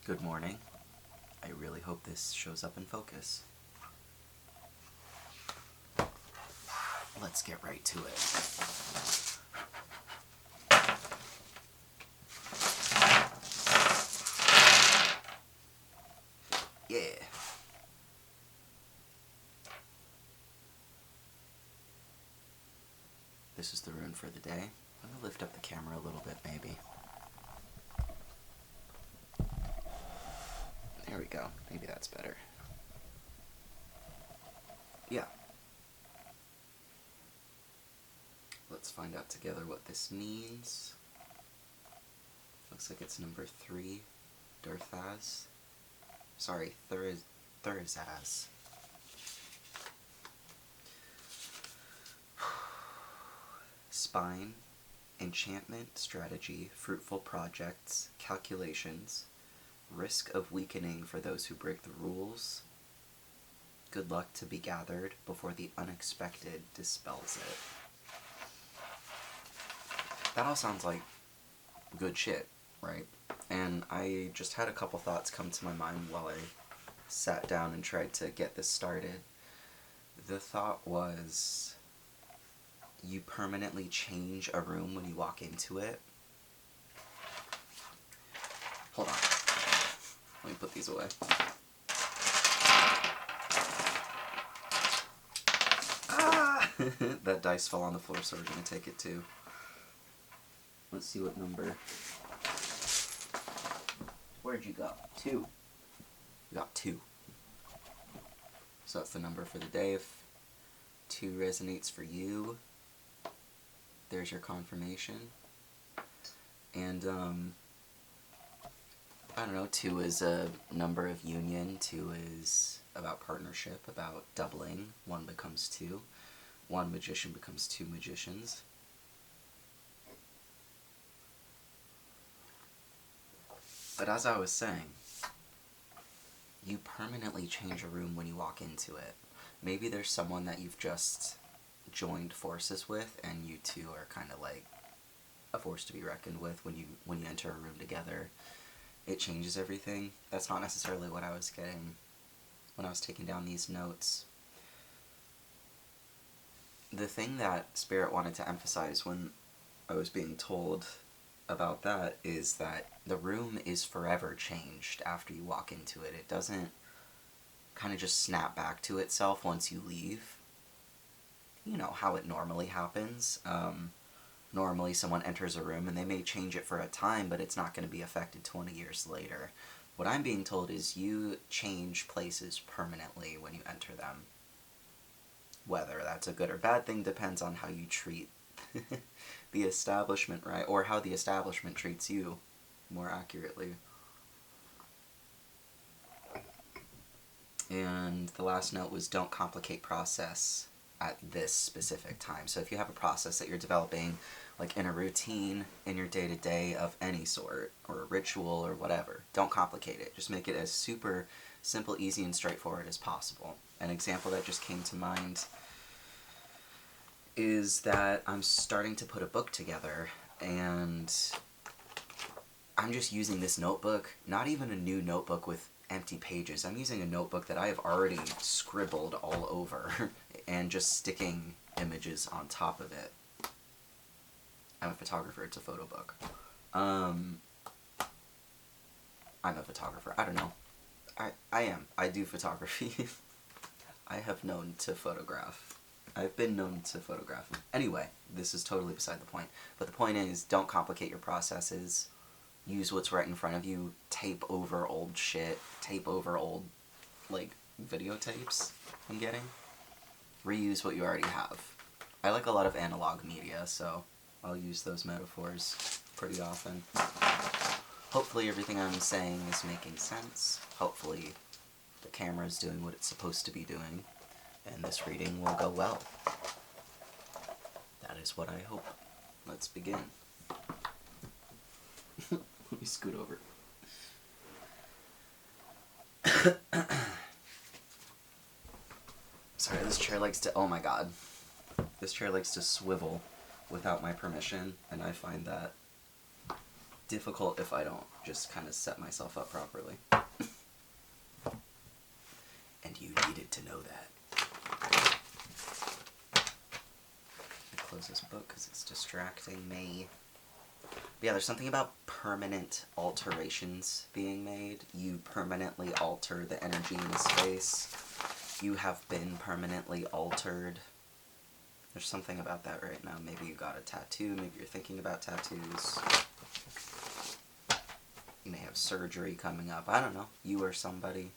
Good morning. I really hope this shows up in focus. Let's get right to it. Yeah. This is the rune for the day. I'm gonna lift up the camera a little bit, maybe. There we go. Maybe that's better. Yeah. Let's find out together what this means. Looks like it's number 3, Durthaz. Sorry, Thurzaz. Spine, enchantment, strategy, fruitful projects, calculations, risk of weakening for those who break the rules, good luck to be gathered before the unexpected dispels it. That all sounds like good shit, right? And I just had a couple thoughts come to my mind while I sat down and tried to get this started. The thought was, you permanently change a room when you walk into it. Hold on. Let me put these away. Ah! That dice fell on the floor, so we're gonna take it too. Let's see what number. Where'd you go? 2. You got 2. So that's the number for the day. If 2 resonates for you, there's your confirmation. And, I don't know, 2 is a number of union. 2 is about partnership, about doubling. 1 becomes 2. 1 magician becomes 2 magicians. But as I was saying, you permanently change a room when you walk into it. Maybe there's someone that you've just joined forces with, and you two are kind of like a force to be reckoned with when you enter a room together. It changes everything. That's not necessarily what I was getting when I was taking down these notes. The thing that Spirit wanted to emphasize when I was being told about that is that the room is forever changed after you walk into it. It doesn't kind of just snap back to itself once you leave. You know how it normally happens. Normally someone enters a room and they may change it for a time, but it's not going to be affected 20 years later. What I'm being told is you change places permanently when you enter them. Whether that's a good or bad thing depends on how you treat the establishment, right? Or how the establishment treats you, more accurately. And the last note was, don't complicate process at this specific time. So if you have a process that you're developing, like in a routine, in your day-to-day of any sort, or a ritual or whatever, don't complicate it. Just make it as super simple, easy, and straightforward as possible. An example that just came to mind is that I'm starting to put a book together, and I'm just using this notebook, not even a new notebook with empty pages. I'm using a notebook that I have already scribbled all over and just sticking images on top of it. I'm a photographer, it's a photo book. I'm a photographer, I don't know. I am. I do photography. I have known to photograph. I've been known to photograph. Anyway, this is totally beside the point. But the point is, don't complicate your processes. Use what's right in front of you. Tape over old shit. Tape over old, like, videotapes I'm getting. Reuse what you already have. I like a lot of analog media, so I'll use those metaphors pretty often. Hopefully everything I'm saying is making sense. Hopefully the camera's doing what it's supposed to be doing, and this reading will go well. That is what I hope. Let's begin. Let me scoot over. Sorry, this chair likes to, oh my god. This chair likes to swivel without my permission, and I find that difficult if I don't just kind of set myself up properly. And you needed to know that. I close this book because it's distracting me. But yeah, there's something about permanent alterations being made. You permanently alter the energy in the space. You have been permanently altered. There's something about that right now. Maybe you got a tattoo, maybe you're thinking about tattoos. You may have surgery coming up. I don't know. You or somebody.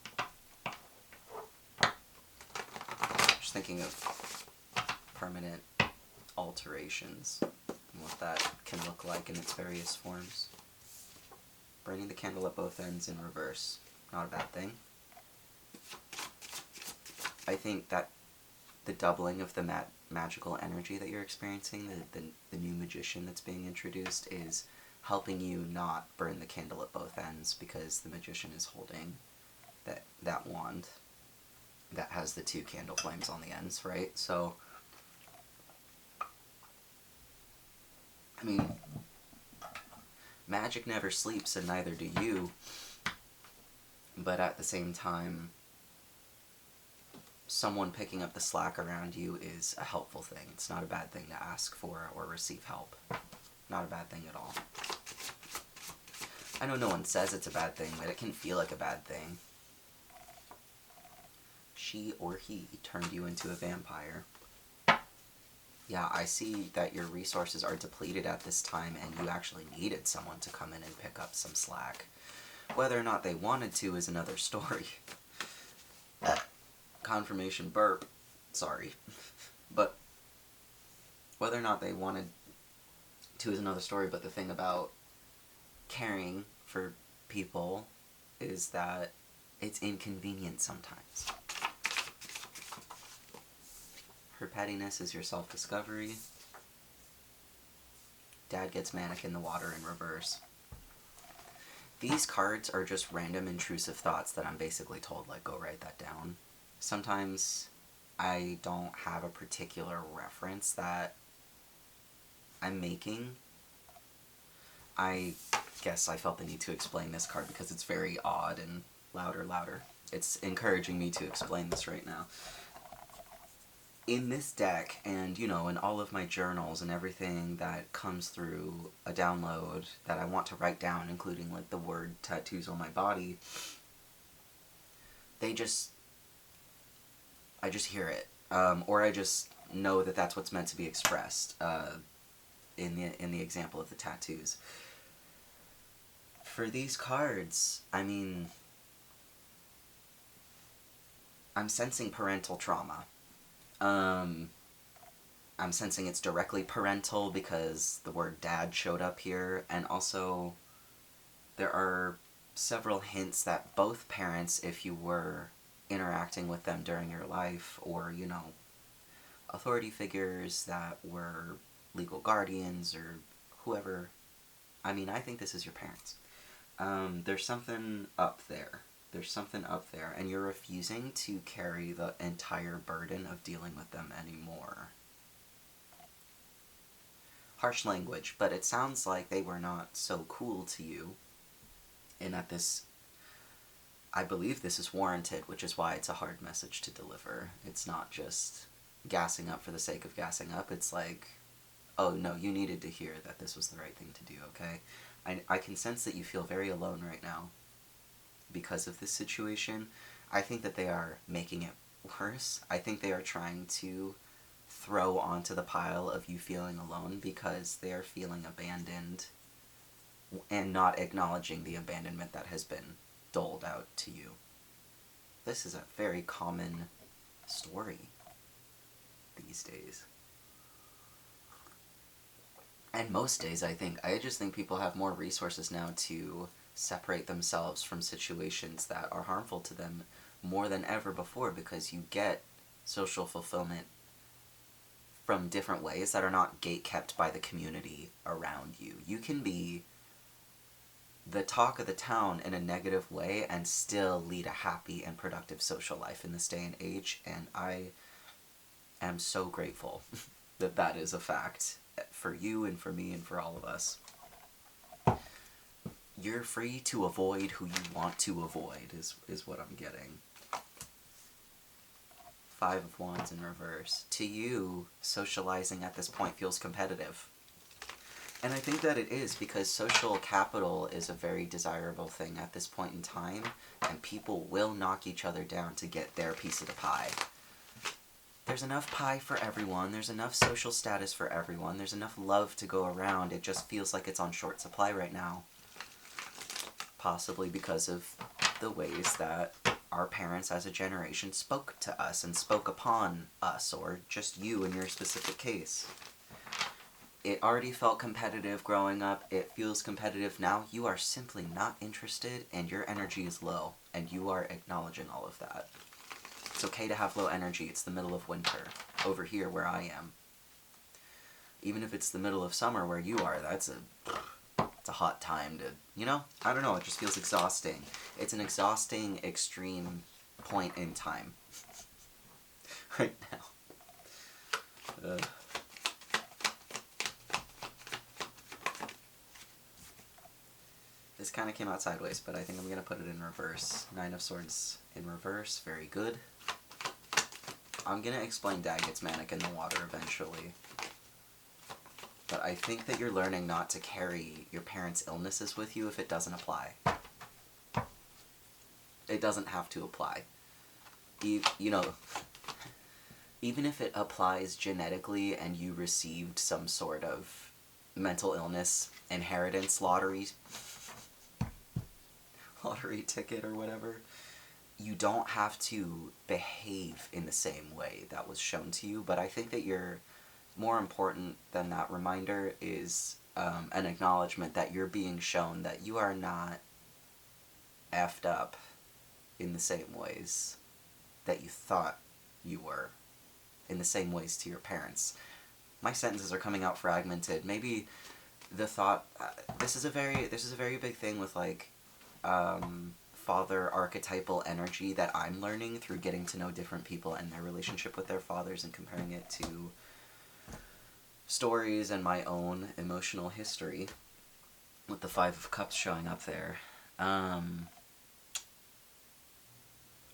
Just thinking of permanent alterations and what that can look like in its various forms. Burning the candle at both ends in reverse. Not a bad thing. I think that the doubling of the magical energy that you're experiencing, the new magician that's being introduced, is helping you not burn the candle at both ends, because the magician is holding that wand that has the two candle flames on the ends, right? So, I mean, magic never sleeps and neither do you, but at the same time, someone picking up the slack around you is a helpful thing. It's not a bad thing to ask for or receive help. Not a bad thing at all. I know no one says it's a bad thing, but it can feel like a bad thing. She or he turned you into a vampire. Yeah, I see that your resources are depleted at this time and you actually needed someone to come in and pick up some slack. Whether or not they wanted to is another story. Confirmation burp. Sorry. But whether or not they wanted to is another story, but the thing about caring for people is that it's inconvenient sometimes. Her pettiness is your self-discovery. Dad gets manic in the water in reverse. These cards are just random intrusive thoughts that I'm basically told, like, go write that down. Sometimes I don't have a particular reference that I'm making. I guess I felt the need to explain this card because it's very odd and louder. It's encouraging me to explain this right now. In this deck, and, you know, in all of my journals and everything that comes through a download that I want to write down, including, like, the word tattoos on my body, I just hear it. Or I just know that that's what's meant to be expressed, in the example of the tattoos. For these cards, I mean, I'm sensing parental trauma. I'm sensing it's directly parental because the word dad showed up here, and also there are several hints that both parents, if you were interacting with them during your life, or, you know, authority figures that were legal guardians or whoever, I mean, I think this is your parents. There's something up there. There's something up there, and you're refusing to carry the entire burden of dealing with them anymore. Harsh language, but it sounds like they were not so cool to you, and that this, I believe this is warranted, which is why it's a hard message to deliver. It's not just gassing up for the sake of gassing up. It's like, oh no, you needed to hear that this was the right thing to do, okay? I can sense that you feel very alone right now because of this situation. I think that they are making it worse. I think they are trying to throw onto the pile of you feeling alone because they are feeling abandoned and not acknowledging the abandonment that has been doled out to you. This is a very common story these days. And most days, I just think people have more resources now to separate themselves from situations that are harmful to them more than ever before, because you get social fulfillment from different ways that are not gatekept by the community around you. You can be the talk of the town in a negative way and still lead a happy and productive social life in this day and age, and I am so grateful that that is a fact for you and for me and for all of us. you're free to avoid who you want to avoid, is what I'm getting. Five of Wands in reverse. To you, socializing at this point feels competitive. And I think that it is, because social capital is a very desirable thing at this point in time, and people will knock each other down to get their piece of the pie. There's enough pie for everyone, there's enough social status for everyone, there's enough love to go around, it just feels like it's on short supply right now. Possibly because of the ways that our parents as a generation spoke to us and spoke upon us, or just you in your specific case. It already felt competitive growing up, it feels competitive now. You are simply not interested and your energy is low, and you are acknowledging all of that. It's okay to have low energy, it's the middle of winter, over here where I am. Even if it's the middle of summer where you are, it's a hot time to, you know? I don't know, it just feels exhausting. It's an exhausting, extreme point in time. Right now. This kind of came out sideways, but I think I'm going to put it in reverse. Nine of Swords in reverse, very good. I'm going to explain Daggett's Manic in the Water eventually. But I think that you're learning not to carry your parents' illnesses with you if it doesn't apply. It doesn't have to apply. You know, even if it applies genetically and you received some sort of mental illness inheritance lottery ticket or whatever, you don't have to behave in the same way that was shown to you. But I think that you're more important than that reminder is an acknowledgement that you're being shown that you are not effed up in the same ways that you thought you were, in the same ways to your parents. My sentences are coming out fragmented. Maybe the thought, this is a very big thing with like father archetypal energy that I'm learning through getting to know different people and their relationship with their fathers and comparing it to stories and my own emotional history, with the Five of Cups showing up there. I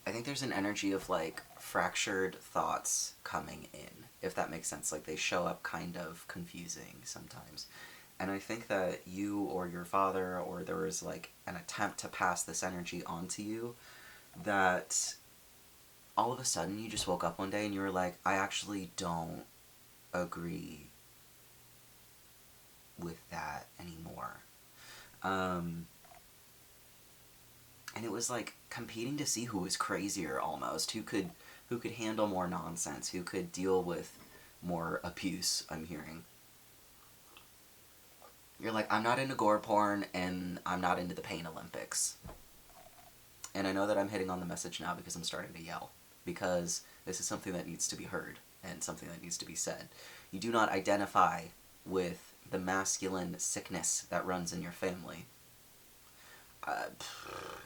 think there's an energy of like fractured thoughts coming in, if that makes sense. Like they show up kind of confusing sometimes. And I think that you or your father, or there was like an attempt to pass this energy onto you, that all of a sudden you just woke up one day and you were like, I actually don't agree with that anymore. And it was like competing to see who was crazier almost, who could handle more nonsense, who could deal with more abuse, I'm hearing. You're like, I'm not into gore porn, and I'm not into the Pain Olympics. And I know that I'm hitting on the message now because I'm starting to yell. Because this is something that needs to be heard, and something that needs to be said. You do not identify with the masculine sickness that runs in your family.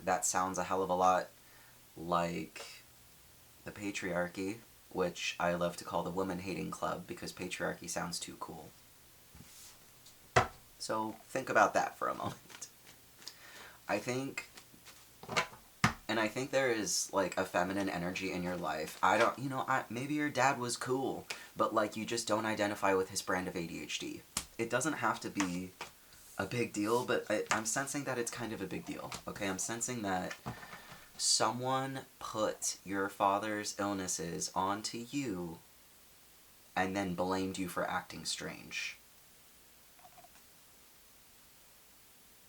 That sounds a hell of a lot like the patriarchy, which I love to call the woman-hating club, because patriarchy sounds too cool. So think about that for a moment. I think there is like a feminine energy in your life. Maybe your dad was cool, but like you just don't identify with his brand of ADHD. It doesn't have to be a big deal, but I'm sensing that it's kind of a big deal. Okay, I'm sensing that someone put your father's illnesses onto you and then blamed you for acting strange.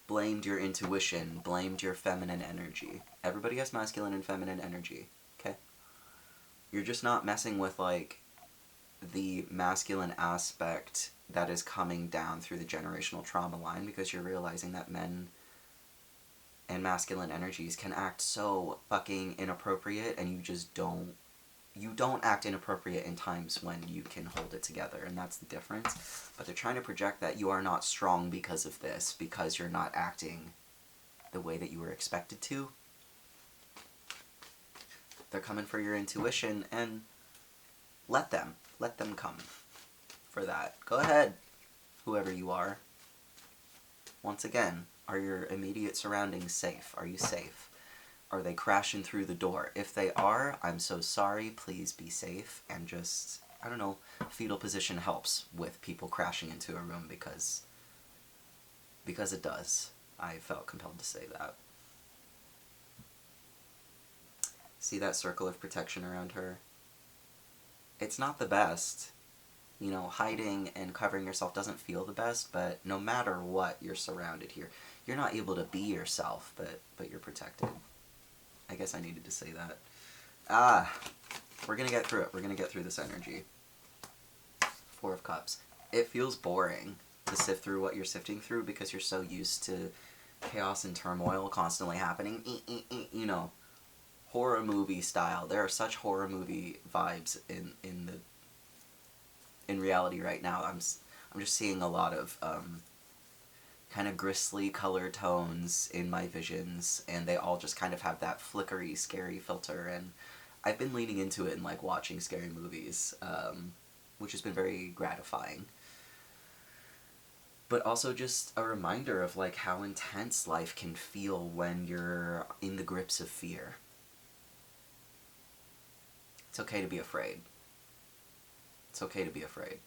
Blamed your intuition, blamed your feminine energy. Everybody has masculine and feminine energy, okay? You're just not messing with, like, the masculine aspect that is coming down through the generational trauma line, because you're realizing that men and masculine energies can act so fucking inappropriate, and you don't act inappropriate in times when you can hold it together, and that's the difference. But they're trying to project that you are not strong because of this, because you're not acting the way that you were expected to. They're coming for your intuition, and let them come for that. Go ahead, whoever you are. Once again, Are your immediate surroundings safe? Are you safe? Are they crashing through the door? If they are, I'm so sorry. Please be safe. And just, I don't know, fetal position helps with people crashing into a room because it does. I felt compelled to say that. See that circle of protection around her? It's not the best. You know, hiding and covering yourself doesn't feel the best, but no matter what, you're surrounded here. You're not able to be yourself, but you're protected. I guess I needed to say that. We're gonna get through it. We're gonna get through this energy. Four of Cups. It feels boring to sift through what you're sifting through because you're so used to chaos and turmoil constantly happening. You know, horror movie style. There are such horror movie vibes in reality right now. I'm just seeing a lot of kind of grisly color tones in my visions, and they all just kind of have that flickery, scary filter. And I've been leaning into it and like watching scary movies, which has been very gratifying. But also just a reminder of like how intense life can feel when you're in the grips of fear. It's okay to be afraid. It's okay to be afraid.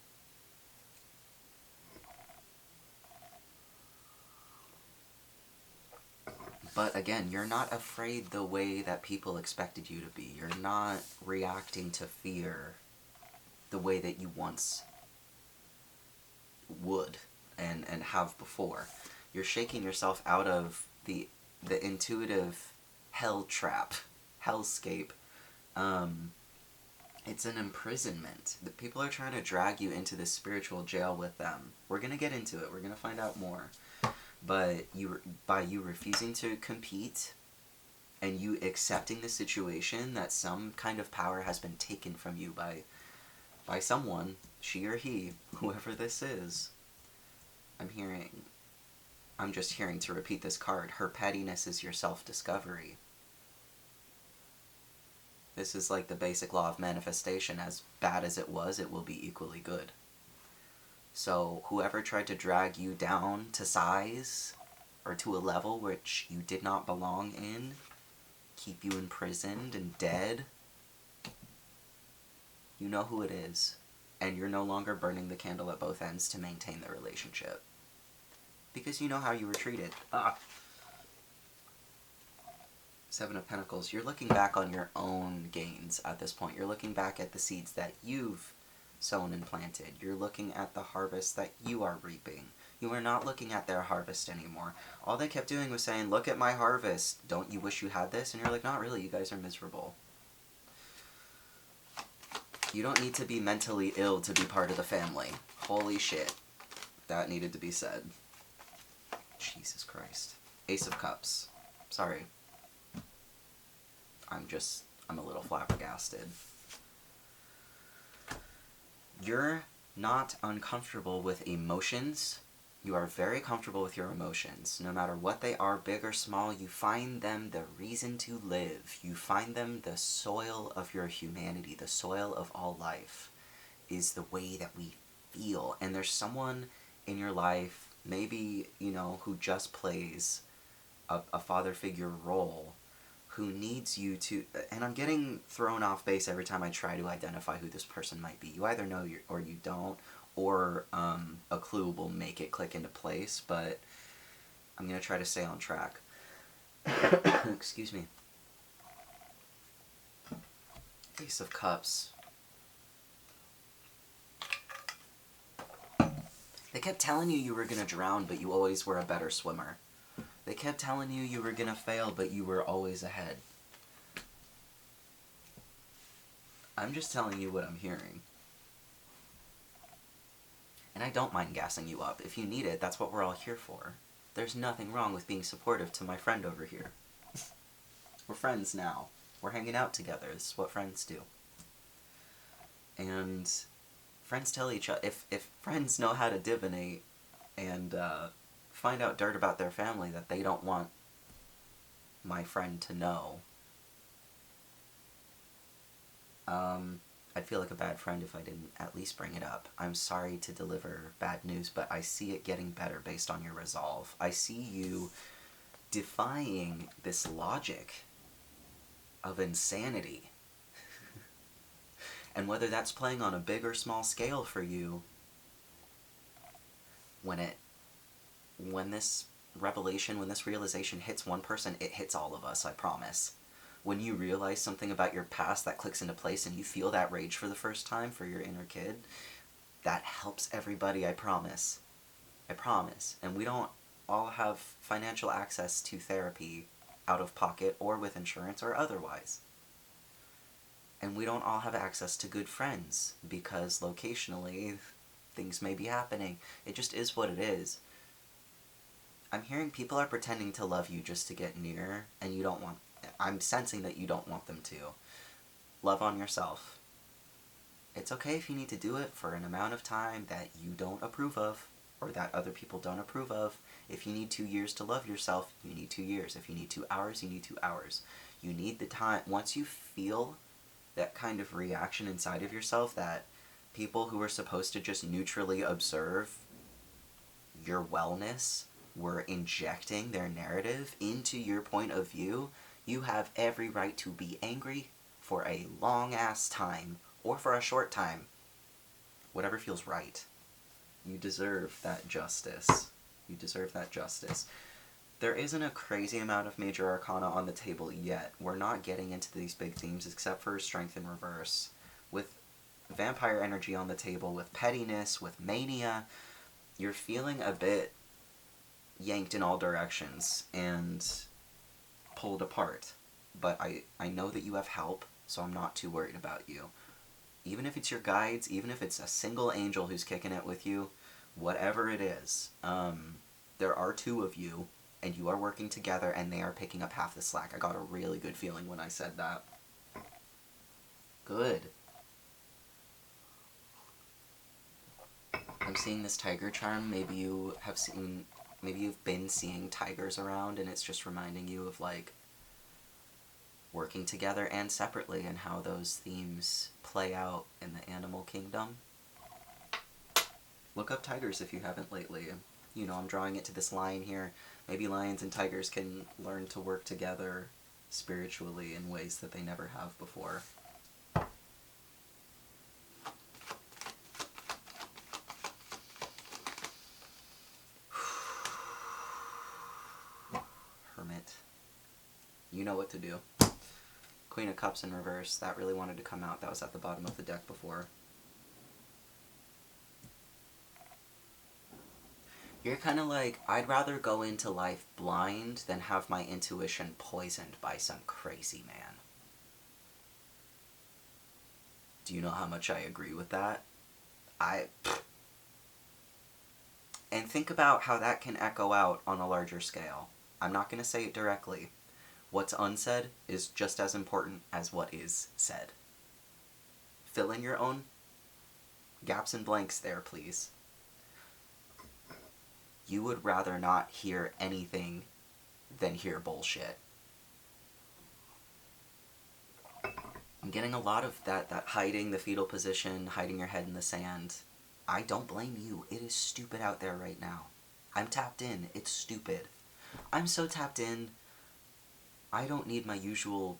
But again, you're not afraid the way that people expected you to be. You're not reacting to fear the way that you once would and have before. You're shaking yourself out of the intuitive hell trap, hellscape. It's an imprisonment. The people are trying to drag you into this spiritual jail with them. We're gonna get into it. We're gonna find out more. But by you refusing to compete and you accepting the situation that some kind of power has been taken from you by someone, she or he, whoever this is. I'm just hearing, to repeat this card, her pettiness is your self-discovery. This is like the basic law of manifestation. As bad as it will be equally good. So whoever tried to drag you down to size or to a level which you did not belong in, keep you imprisoned and dead, you know who it is. And you're no longer burning the candle at both ends to maintain the relationship. Because you know how you were treated. Seven of Pentacles. You're looking back on your own gains at this point. You're looking back at the seeds that you've sown and planted. You're looking at the harvest that you are reaping. You are not looking at their harvest anymore. All they kept doing was saying, look at my harvest. Don't you wish you had this? And you're like, not really. You guys are miserable. You don't need to be mentally ill to be part of the family. Holy shit. That needed to be said. Jesus Christ. Ace of Cups. Sorry. I'm a little flabbergasted. You're not uncomfortable with emotions. You are very comfortable with your emotions. No matter what they are, big or small, you find them the reason to live. You find them the soil of your humanity. The soil of all life is the way that we feel. And there's someone in your life, maybe, you know, who just plays a father figure role, who needs you to, and I'm getting thrown off base every time I try to identify who this person might be. You either know or you don't, or a clue will make it click into place, but I'm going to try to stay on track. Excuse me. Ace of Cups. They kept telling you were going to drown, but you always were a better swimmer. They kept telling you were going to fail, but you were always ahead. I'm just telling you what I'm hearing. And I don't mind gassing you up. If you need it, that's what we're all here for. There's nothing wrong with being supportive to my friend over here. We're friends now. We're hanging out together. This is what friends do. And friends tell each other, if friends know how to divinate and find out dirt about their family that they don't want my friend to know, I'd feel like a bad friend if I didn't at least bring it up. I'm sorry to deliver bad news, but I see it getting better based on your resolve. I see you defying this logic of insanity. And whether that's playing on a big or small scale for you, when this revelation, when this realization hits one person, it hits all of us, I promise. When you realize something about your past that clicks into place and you feel that rage for the first time for your inner kid, that helps everybody, I promise. I promise. And we don't all have financial access to therapy out of pocket or with insurance or otherwise. And we don't all have access to good friends because locationally things may be happening. It just is what it is. I'm hearing people are pretending to love you just to get near, and you don't want... I'm sensing that you don't want them to. Love on yourself. It's okay if you need to do it for an amount of time that you don't approve of, or that other people don't approve of. If you need 2 years to love yourself, you need 2 years. If you need 2 hours, you need 2 hours. You need the time. Once you feel that kind of reaction inside of yourself, that people who are supposed to just neutrally observe your wellness were injecting their narrative into your point of view, you have every right to be angry for a long-ass time, or for a short time. Whatever feels right. You deserve that justice. You deserve that justice. There isn't a crazy amount of major arcana on the table yet. We're not getting into these big themes except for strength in reverse. With vampire energy on the table, with pettiness, with mania, you're feeling a bit yanked in all directions and pulled apart. But I know that you have help, so I'm not too worried about you. Even if it's your guides, even if it's a single angel who's kicking it with you, whatever it is, there are 2 of you, and you are working together, and they are picking up half the slack. I got a really good feeling when I said that. Good. I'm seeing this tiger charm. Maybe you've been seeing tigers around, and it's just reminding you of, like, working together and separately, and how those themes play out in the animal kingdom. Look up tigers if you haven't lately. You know, I'm drawing it to this line here. Maybe lions and tigers can learn to work together spiritually in ways that they never have before. Hermit. You know what to do. Queen of Cups in reverse. That really wanted to come out. That was at the bottom of the deck before. You're kind of like, I'd rather go into life blind than have my intuition poisoned by some crazy man. Do you know how much I agree with that? And think about how that can echo out on a larger scale. I'm not going to say it directly. What's unsaid is just as important as what is said. Fill in your own gaps and blanks there, please. You would rather not hear anything than hear bullshit. I'm getting a lot of that hiding the fetal position, hiding your head in the sand. I don't blame you. It is stupid out there right now. I'm tapped in. It's stupid. I'm so tapped in, I don't need my usual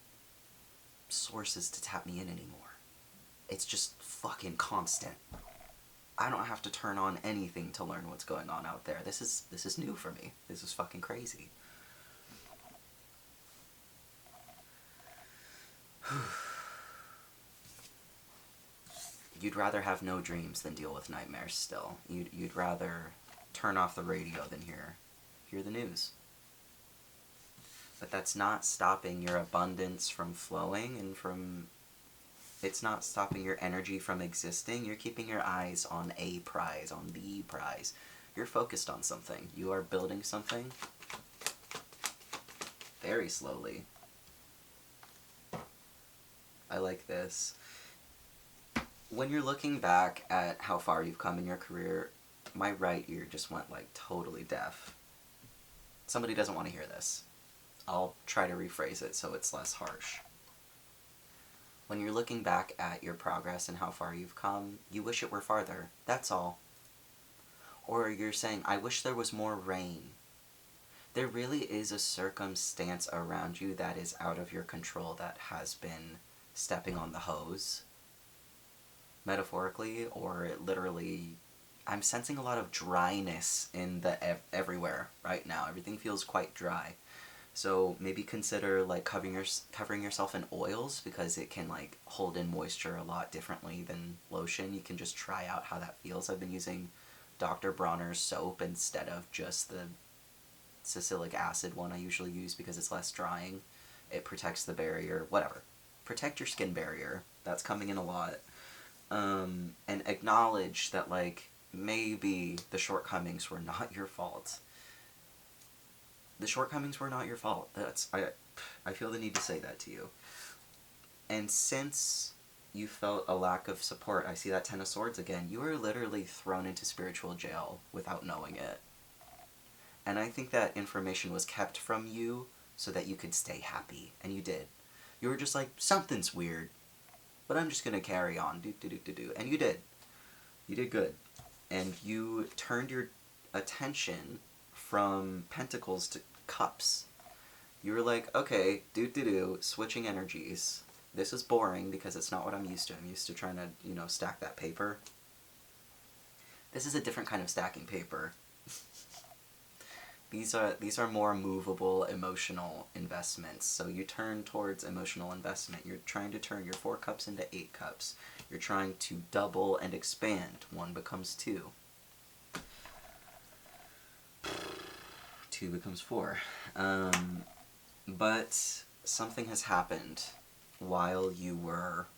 sources to tap me in anymore. It's just fucking constant. I don't have to turn on anything to learn what's going on out there. This is new for me. This is fucking crazy. You'd rather have no dreams than deal with nightmares still. You'd rather turn off the radio than hear the news. But that's not stopping your abundance from flowing and from... It's not stopping your energy from existing. You're keeping your eyes on a prize, on the prize. You're focused on something. You are building something very slowly. I like this. When you're looking back at how far you've come in your career, my right ear just went like totally deaf. Somebody doesn't want to hear this. I'll try to rephrase it so it's less harsh. When you're looking back at your progress and how far you've come, you wish it were farther. That's all. Or you're saying, I wish there was more rain. There really is a circumstance around you that is out of your control that has been stepping on the hose, metaphorically or literally. I'm sensing a lot of dryness in the everywhere right now. Everything feels quite dry. So maybe consider like covering yourself in oils, because it can like hold in moisture a lot differently than lotion. You can just try out how that feels. I've been using Dr. Bronner's soap instead of just the salicylic acid one I usually use because it's less drying. It protects the barrier, whatever. Protect your skin barrier. That's coming in a lot. And acknowledge that like maybe the shortcomings were not your fault. The shortcomings were not your fault. I feel the need to say that to you. And since you felt a lack of support, I see that Ten of Swords again. You were literally thrown into spiritual jail without knowing it. And I think that information was kept from you so that you could stay happy. And you did. You were just like, something's weird, but I'm just going to carry on. Do. And you did. You did good. And you turned your attention from pentacles to cups. You were like, okay, switching energies. This is boring because it's not what I'm used to. I'm used to trying to, stack that paper. This is a different kind of stacking paper. These are more movable, emotional investments. So you turn towards emotional investment. You're trying to turn your 4 cups into 8 cups. You're trying to double and expand. 1 becomes 2. 2 becomes 4. But something has happened while you were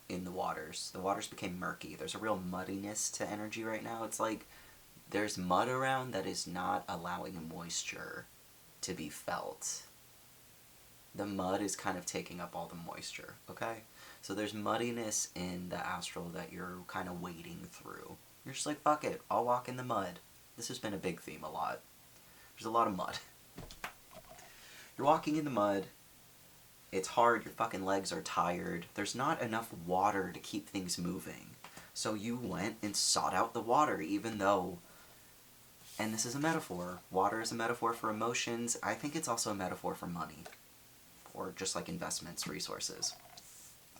in the waters. The waters became murky. There's a real muddiness to energy right now. It's like there's mud around that is not allowing moisture to be felt. The mud is kind of taking up all the moisture, okay? So there's muddiness in the astral that you're kind of wading through. You're just like, fuck it, I'll walk in the mud. This has been a big theme a lot. There's a lot of mud. You're walking in the mud. It's hard, your fucking legs are tired. There's not enough water to keep things moving. So you went and sought out the water, even though... And this is a metaphor. Water is a metaphor for emotions. I think it's also a metaphor for money. Or just like investments, resources.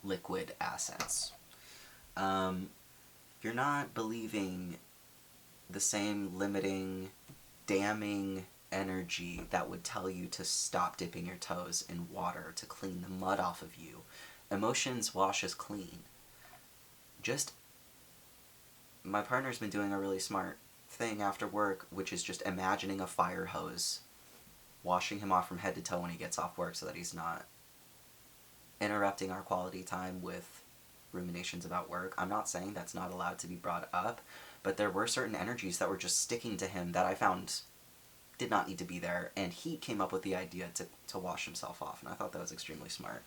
Liquid assets. You're not believing the same limiting, damning energy that would tell you to stop dipping your toes in water to clean the mud off of you. Emotions wash us clean. My partner's been doing a really smart thing after work, which is just imagining a fire hose washing him off from head to toe when he gets off work so that he's not interrupting our quality time with ruminations about work. I'm not saying that's not allowed to be brought up, but there were certain energies that were just sticking to him that I found did not need to be there, and he came up with the idea to wash himself off, and I thought that was extremely smart.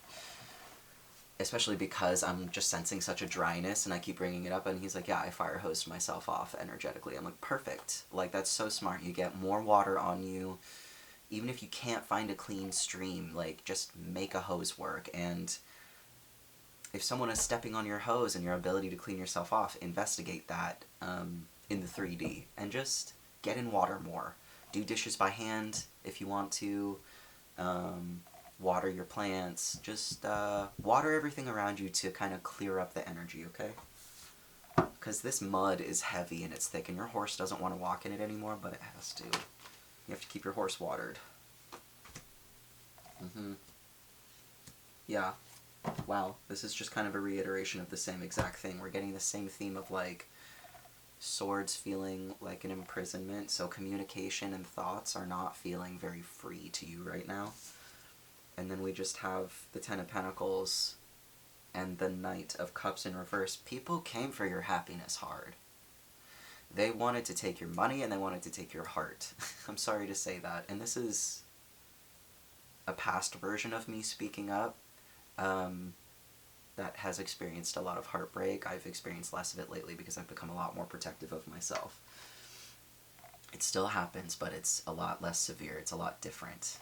Especially because I'm just sensing such a dryness, and I keep bringing it up, and he's like, yeah, I fire hosed myself off energetically. I'm like, perfect. Like, that's so smart. You get more water on you. Even if you can't find a clean stream, like, just make a hose work, and if someone is stepping on your hose and your ability to clean yourself off, investigate that in the 3D, and just get in water more. Do dishes by hand if you want to. Water your plants. Just water everything around you to kind of clear up the energy, okay? Because this mud is heavy and it's thick, and your horse doesn't want to walk in it anymore, but it has to. You have to keep your horse watered. Yeah. Wow. This is just kind of a reiteration of the same exact thing. We're getting the same theme of, like, swords feeling like an imprisonment, so communication and thoughts are not feeling very free to you right now. And then we just have the Ten of Pentacles and the Knight of Cups in reverse. People came for your happiness hard. They wanted to take your money and they wanted to take your heart. I'm sorry to say that. And this is a past version of me speaking up that has experienced a lot of heartbreak. I've experienced less of it lately because I've become a lot more protective of myself. It still happens, but it's a lot less severe. It's a lot different.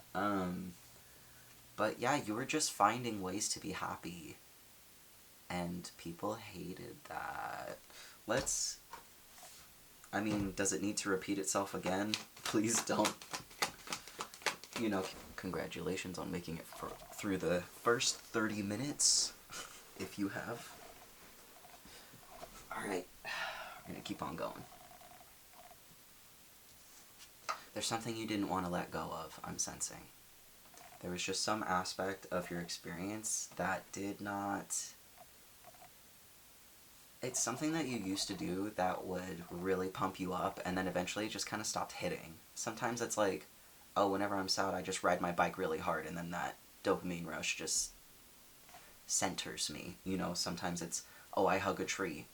But yeah, you were just finding ways to be happy. And people hated that. Let's... I mean, does it need to repeat itself again? Please don't. You know, congratulations on making it through the first 30 minutes, if you have. Alright, we're gonna keep on going. There's something you didn't want to let go of, I'm sensing. There was just some aspect of your experience that did not... It's something that you used to do that would really pump you up, and then eventually it just kind of stopped hitting. Sometimes it's like, oh, whenever I'm sad, I just ride my bike really hard, and then that dopamine rush just centers me. You know, sometimes it's, oh, I hug a tree,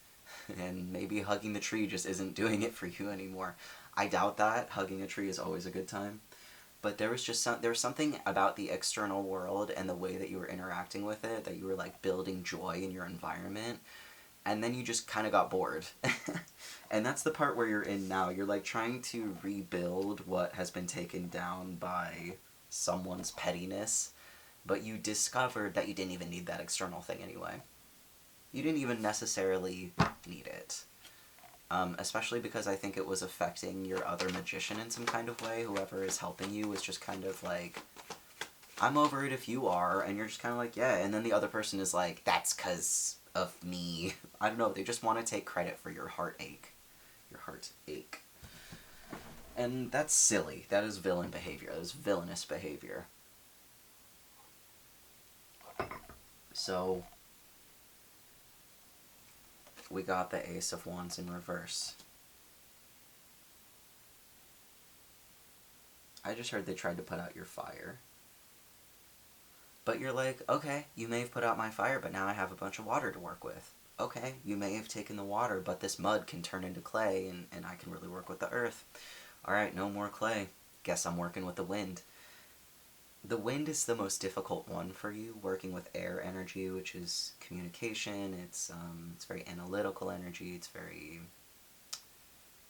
and maybe hugging the tree just isn't doing it for you anymore. I doubt that. Hugging a tree is always a good time. But there was just there was something about the external world and the way that you were interacting with it, that you were like building joy in your environment, and then you just kind of got bored. And that's the part where you're in now. You're like trying to rebuild what has been taken down by someone's pettiness, but you discovered that you didn't even need that external thing anyway. You didn't even necessarily need it. Especially because I think it was affecting your other magician in some kind of way. Whoever is helping you is just kind of like, I'm over it if you are, and you're just kind of like, yeah, and then the other person is like, that's 'cause of me. I don't know, they just want to take credit for your heartache. Your heart's ache. And that's silly. That is villain behavior. That is villainous behavior. So, we got the Ace of Wands in reverse. I just heard they tried to put out your fire. But you're like, okay, you may have put out my fire, but now I have a bunch of water to work with. Okay, you may have taken the water, but this mud can turn into clay, and I can really work with the earth. Alright, no more clay. Guess I'm working with the wind. The wind is the most difficult one for you, working with air energy, which is communication. It's very analytical energy. It's very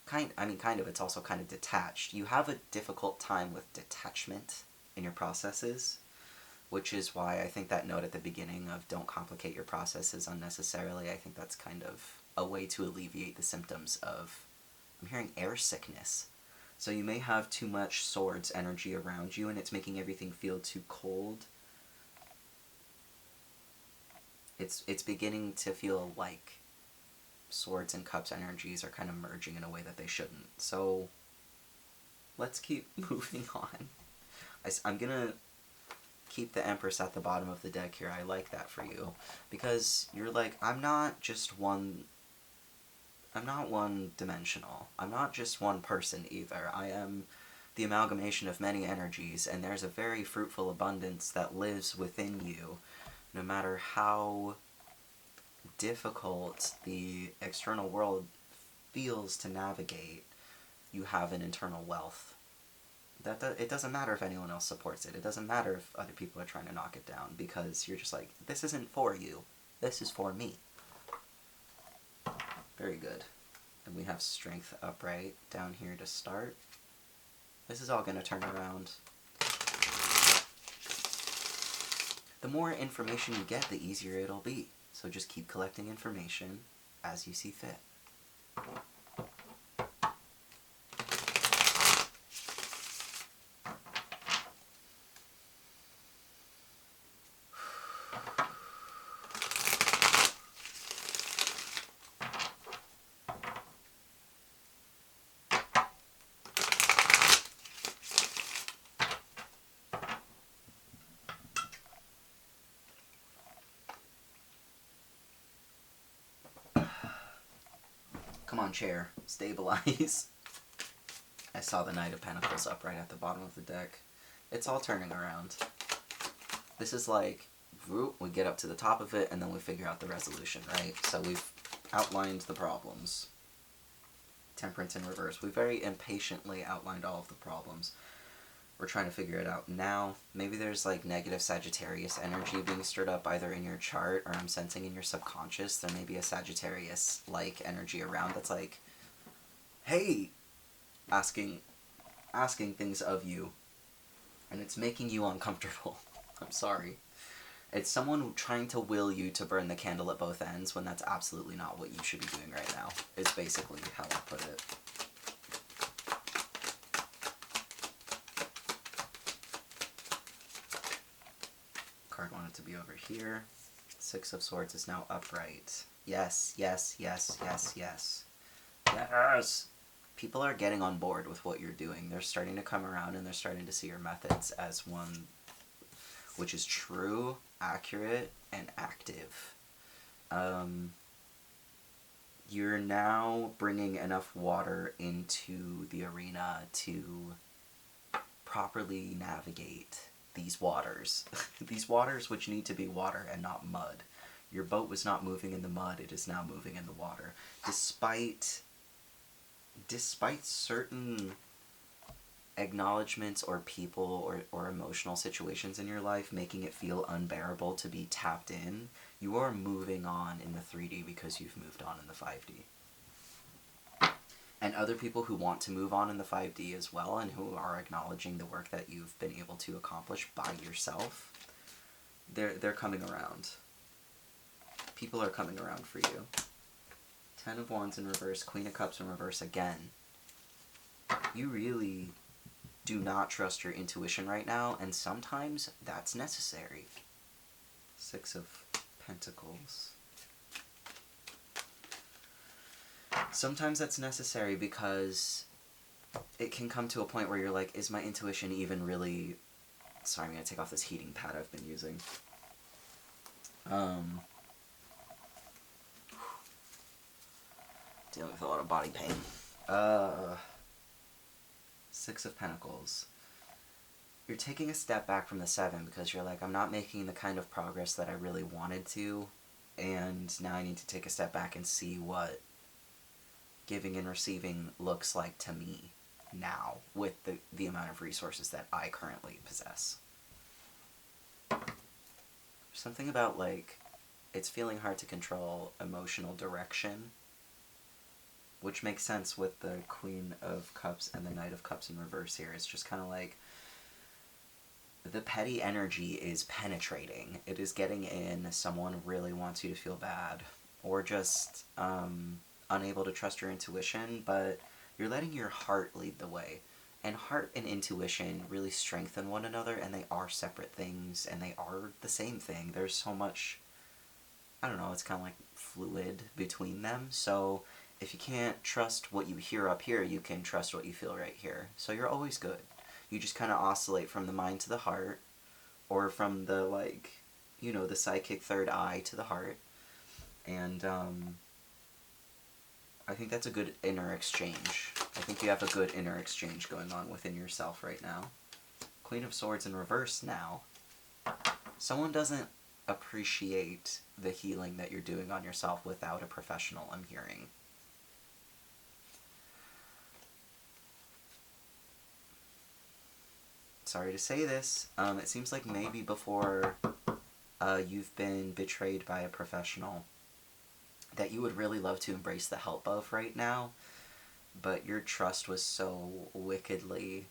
kind of. It's also kind of detached. You have a difficult time with detachment in your processes, which is why I think that note at the beginning of don't complicate your processes unnecessarily. I think that's kind of a way to alleviate the symptoms of, I'm hearing air sickness. So you may have too much swords energy around you, and it's making everything feel too cold. It's beginning to feel like swords and cups energies are kind of merging in a way that they shouldn't. So let's keep moving on. I'm gonna keep the Empress at the bottom of the deck here. I like that for you, because you're like, I'm not one-dimensional. I'm not just one person either. I am the amalgamation of many energies, and there's a very fruitful abundance that lives within you, no matter how difficult the external world feels to navigate. You have an internal wealth. It doesn't matter if anyone else supports it. It doesn't matter if other people are trying to knock it down, because you're just like, this isn't for you. This is for me. Very good. And we have Strength upright down here to start. This is all going to turn around. The more information you get, the easier it'll be. So just keep collecting information as you see fit. Come on, chair. Stabilize. I saw the Knight of Pentacles upright at the bottom of the deck. It's all turning around. This is like, we get up to the top of it, and then we figure out the resolution, right? So we've outlined the problems. Temperance in reverse. We very impatiently outlined all of the problems. We're trying to figure it out now. Maybe there's like negative Sagittarius energy being stirred up either in your chart, or I'm sensing in your subconscious. There may be a Sagittarius-like energy around that's like, hey, asking things of you, and it's making you uncomfortable. I'm sorry. It's someone trying to will you to burn the candle at both ends when that's absolutely not what you should be doing right now, is basically how I put it. Card wanted to be over here. Six of Swords is now upright. Yes, yes, yes, yes, yes. Yes! People are getting on board with what you're doing. They're starting to come around and they're starting to see your methods as one which is true, accurate, and active. You're now bringing enough water into the arena to properly navigate these waters. These waters which need to be water and not mud. Your boat was not moving in the mud, it is now moving in the water. Despite certain acknowledgments or people or emotional situations in your life making it feel unbearable to be tapped in, you are moving on in the 3D because you've moved on in the 5D. And other people who want to move on in the 5D as well and who are acknowledging the work that you've been able to accomplish by yourself, they're coming around. People are coming around for you. 10 of Wands in reverse, Queen of Cups in reverse again. You really do not trust your intuition right now, and sometimes that's necessary. 6 of Pentacles. Sometimes that's necessary because it can come to a point where you're like, is my intuition even really... Sorry, I'm going to take off this heating pad I've been using. Dealing with a lot of body pain. 6 of Pentacles. You're taking a step back from the 7 because you're like, I'm not making the kind of progress that I really wanted to, and now I need to take a step back and see what giving and receiving looks like to me now with the amount of resources that I currently possess. Something about, like, it's feeling hard to control emotional direction, which makes sense with the Queen of Cups and the Knight of Cups in reverse here. It's just kind of like the petty energy is penetrating. It is getting in. Someone really wants you to feel bad, or just unable to trust your intuition, but you're letting your heart lead the way. And heart and intuition really strengthen one another, and they are separate things, and they are the same thing. There's so much, I don't know, it's kind of like fluid between them. So if you can't trust what you hear up here, you can trust what you feel right here. So you're always good. You just kind of oscillate from the mind to the heart, or from the, like, you know, the psychic third eye to the heart. And I think that's a good inner exchange. I think you have a good inner exchange going on within yourself right now. Queen of Swords in reverse now. Someone doesn't appreciate the healing that you're doing on yourself without a professional, I'm hearing. Sorry to say this, it seems like maybe before you've been betrayed by a professional that you would really love to embrace the help of right now, but your trust was so wickedly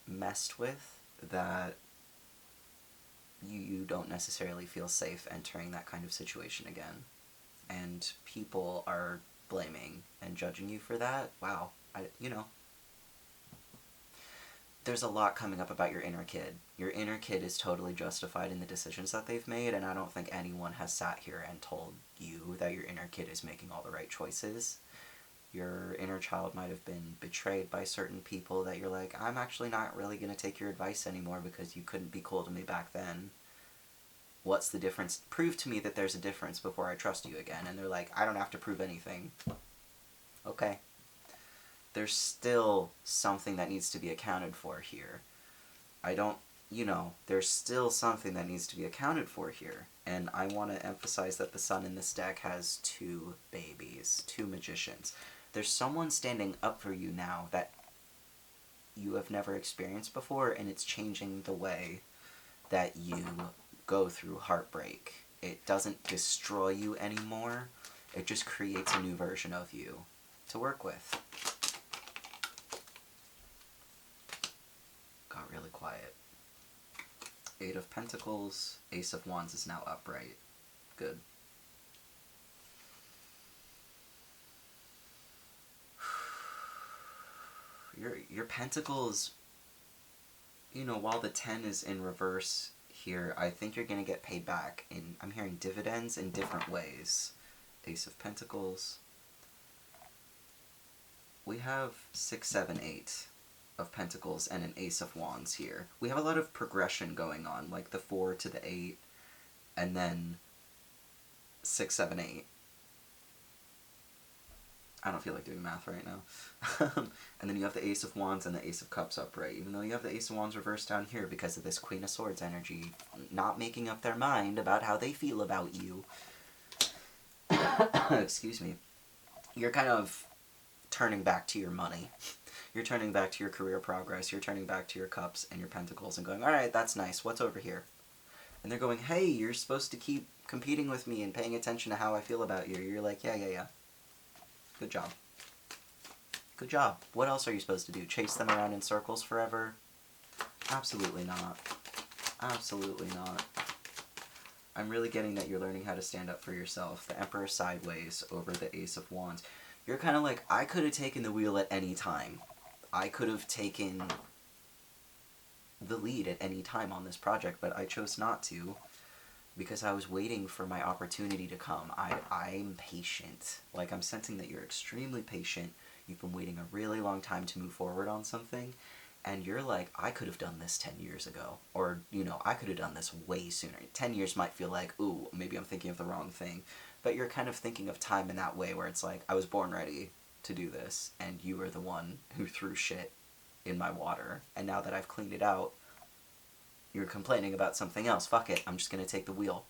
messed with that you don't necessarily feel safe entering that kind of situation again. And people are blaming and judging you for that. Wow, you know. There's a lot coming up about your inner kid. Your inner kid is totally justified in the decisions that they've made, and I don't think anyone has sat here and told you that your inner kid is making all the right choices. Your inner child might have been betrayed by certain people that you're like, I'm actually not really going to take your advice anymore because you couldn't be cool to me back then. What's the difference? Prove to me that there's a difference before I trust you again. And they're like, I don't have to prove anything. Okay. There's still something that needs to be accounted for here. There's still something that needs to be accounted for here. And I want to emphasize that the Sun in this deck has 2 babies, 2 magicians. There's someone standing up for you now that you have never experienced before, and it's changing the way that you go through heartbreak. It doesn't destroy you anymore. It just creates a new version of you to work with. Got really quiet. Eight of Pentacles. Ace of Wands is now upright. Good. Your Pentacles, you know, while the 10 is in reverse here, I think you're going to get paid back in, I'm hearing dividends in different ways. Ace of Pentacles. We have 6, 7, 8 of Pentacles and an Ace of Wands here. We have a lot of progression going on, like the 4 to the 8, and then 6, 7, 8. I don't feel like doing math right now. And then you have the Ace of Wands and the Ace of Cups upright, even though you have the Ace of Wands reversed down here because of this Queen of Swords energy not making up their mind about how they feel about you. Excuse me. You're kind of turning back to your money. You're turning back to your career progress. You're turning back to your cups and your pentacles and going, all right, that's nice. What's over here? And they're going, hey, you're supposed to keep competing with me and paying attention to how I feel about you. You're like, yeah. Good job. Good job. What else are you supposed to do? Chase them around in circles forever? Absolutely not. Absolutely not. I'm really getting that you're learning how to stand up for yourself. The Emperor sideways over the Ace of Wands. You're kind of like, I could have taken the wheel at any time. I could have taken the lead at any time on this project, but I chose not to because I was waiting for my opportunity to come. I'm patient. Like, I'm sensing that you're extremely patient. You've been waiting a really long time to move forward on something, and you're like, I could have done this 10 years ago. Or, you know, I could have done this way sooner. 10 years might feel like, ooh, maybe I'm thinking of the wrong thing. But you're kind of thinking of time in that way where it's like, I was born ready to do this, and you were the one who threw shit in my water. And now that I've cleaned it out, you're complaining about something else. Fuck it, I'm just gonna take the wheel.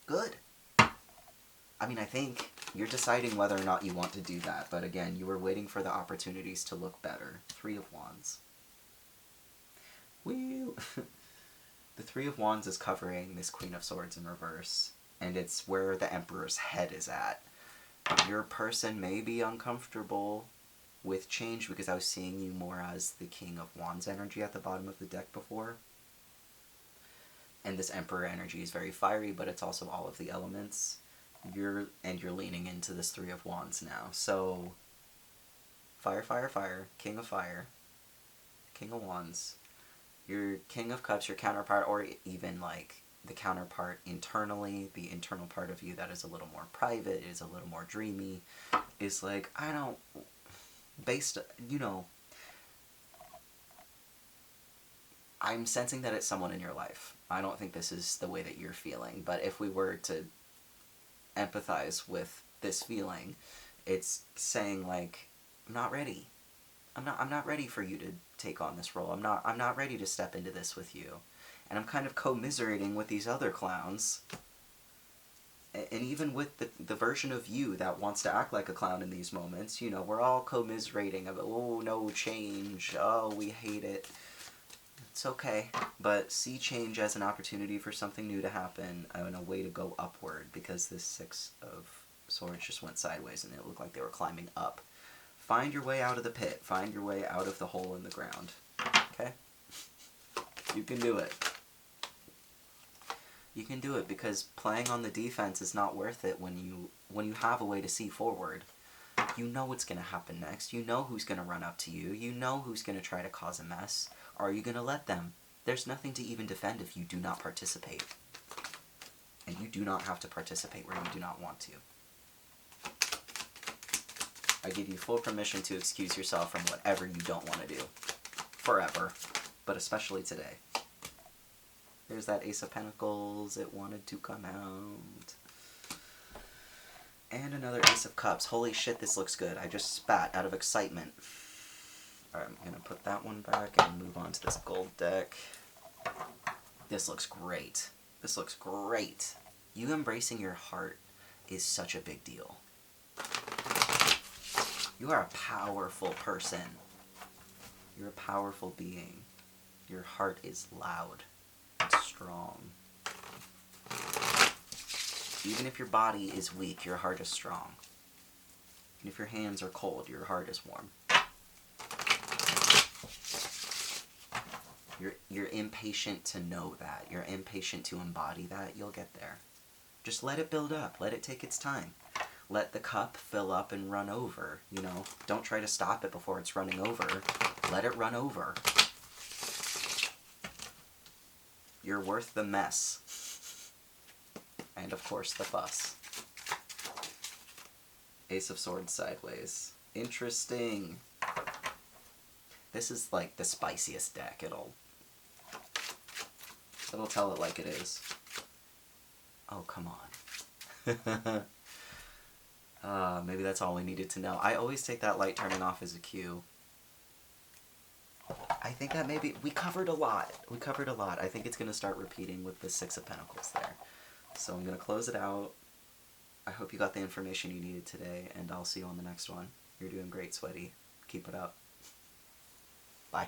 Good. I mean, I think you're deciding whether or not you want to do that, but again, you were waiting for the opportunities to look better. 3 of Wands. Wheel. The 3 of Wands is covering this Queen of Swords in reverse, and it's where the Emperor's head is at. Your person may be uncomfortable with change because I was seeing you more as the King of Wands energy at the bottom of the deck before. And this Emperor energy is very fiery, but it's also all of the elements. You're leaning into this 3 of Wands now. So, fire, fire, fire, King of Fire, King of Wands. Your King of Cups, your counterpart, or even like the counterpart internally, the internal part of you that is a little more private, is a little more dreamy, is like, I don't, based, you know, I'm sensing that it's someone in your life. I don't think this is the way that you're feeling, but if we were to empathize with this feeling, it's saying like, I'm not ready. I'm not ready for you to take on this role. I'm not ready to step into this with you. And I'm kind of commiserating with these other clowns. And even with the version of you that wants to act like a clown in these moments, you know, we're all commiserating about, oh, no change, oh, we hate it. It's okay, but see change as an opportunity for something new to happen and a way to go upward, because this 6 of Swords just went sideways and it looked like they were climbing up. Find your way out of the pit. Find your way out of the hole in the ground. Okay? You can do it. You can do it, because playing on the defense is not worth it when you have a way to see forward. You know what's going to happen next. You know who's going to run up to you. You know who's going to try to cause a mess. Are you going to let them? There's nothing to even defend if you do not participate. And you do not have to participate where you do not want to. I give you full permission to excuse yourself from whatever you don't want to do. Forever. But especially today. There's that Ace of Pentacles. It wanted to come out. And another Ace of Cups. Holy shit, this looks good. I just spat out of excitement. Alright, I'm going to put that one back and move on to this gold deck. This looks great. This looks great. You embracing your heart is such a big deal. You are a powerful person. You're a powerful being. Your heart is loud and strong. Even if your body is weak, your heart is strong. And if your hands are cold, your heart is warm. You're impatient to know that. You're impatient to embody that. You'll get there. Just let it build up. Let it take its time. Let the cup fill up and run over, you know. Don't try to stop it before it's running over. Let it run over. You're worth the mess. And of course the fuss. Ace of Swords sideways. Interesting. This is like the spiciest deck. It'll tell it like it is. Oh, come on. Maybe that's all we needed to know. I always take that light turning off as a cue. I think that maybe... We covered a lot. We covered a lot. I think it's going to start repeating with the Six of Pentacles there. So I'm going to close it out. I hope you got the information you needed today, and I'll see you on the next one. You're doing great, Sweaty. Keep it up. Bye.